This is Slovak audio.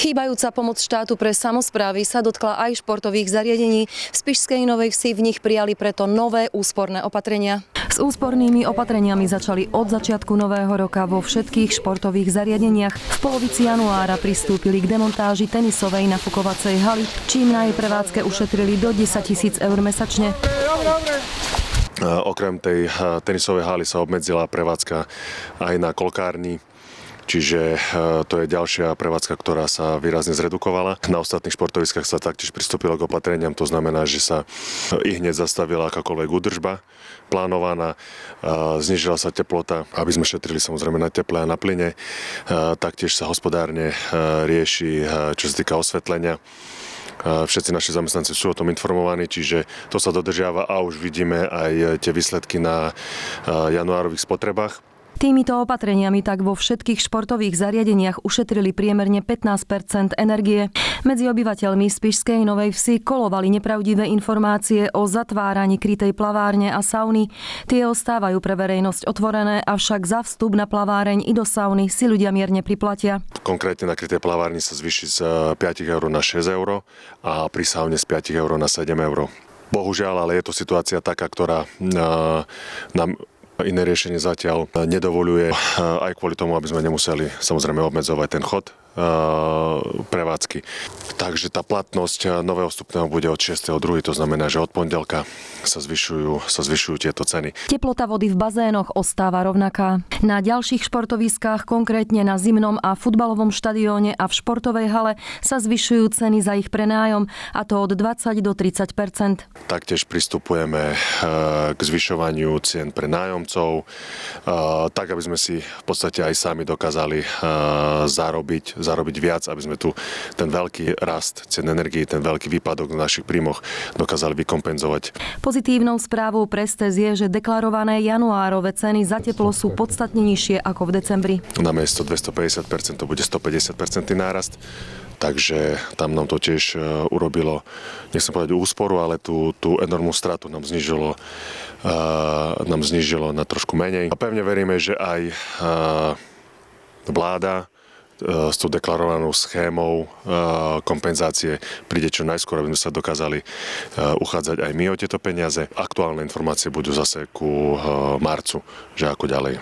Chýbajúca pomoc štátu pre samosprávy sa dotkla aj športových zariadení. V Spišskej Novej Vsi v nich prijali preto nové úsporné opatrenia. S úspornými opatreniami začali od začiatku nového roka vo všetkých športových zariadeniach. V polovici januára pristúpili k demontáži tenisovej nafukovacej haly, čím na jej prevádzke ušetrili do 10 000 eur mesačne. Okrem tej tenisovej haly sa obmedzila prevádzka aj na kolkárni. Čiže to je ďalšia prevádzka, ktorá sa výrazne zredukovala. Na ostatných športoviskách sa taktiež pristúpilo k opatreniam, to znamená, že sa i hneď zastavila akákoľvek údržba plánovaná, znížila sa teplota, aby sme šetrili samozrejme na teple a na plyne. Taktiež sa hospodárne rieši, čo sa týka osvetlenia. Všetci naši zamestnanci sú o tom informovaní, čiže to sa dodržiava a už vidíme aj tie výsledky na januárových spotrebách. Týmito opatreniami tak vo všetkých športových zariadeniach ušetrili priemerne 15% energie. Medzi obyvateľmi Spišskej Novej Vsi kolovali nepravdivé informácie o zatváraní krytej plavárne a sauny. Tie ostávajú pre verejnosť otvorené, avšak za vstup na plaváreň i do sauny si ľudia mierne priplatia. Konkrétne na krytej plavárni sa zvýši z 5 eur na 6 eur a pri saune z 5 eur na 7 eur. Bohužiaľ, ale je to situácia taká, ktorá nám iné riešenie zatiaľ nedovoľuje, aj kvôli tomu, aby sme nemuseli samozrejme obmedzovať ten chod prevádzky. Takže tá platnosť nového vstupného bude od 6.2., to znamená, že od pondelka sa zvyšujú tieto ceny. Teplota vody v bazénoch ostáva rovnaká. Na ďalších športoviskách, konkrétne na zimnom a futbalovom štadióne a v športovej hale sa zvyšujú ceny za ich prenájom, a to od 20 do 30%. Taktiež pristupujeme k zvyšovaniu cien pre nájomcov, tak aby sme si v podstate aj sami dokázali zarobiť viac, aby sme tu ten veľký rast cien energií, ten veľký výpadok v našich príjmoch dokázali vykompenzovať. Pozitívnou správou pre STEZ je, že deklarované januárove ceny za teplo sú podstatne nižšie ako v decembri. Namiesto 250% to bude 150% nárast. Takže tam nám to tiež urobilo, nechcem povedať úsporu, ale tú enormnú stratu nám znížilo na trošku menej. A pevne veríme, že aj vláda s tou deklarovanou schémou kompenzácie príde čo najskôr, aby sme sa dokázali uchádzať aj my o tieto peniaze. Aktuálne informácie budú zase ku marcu, že ako ďalej.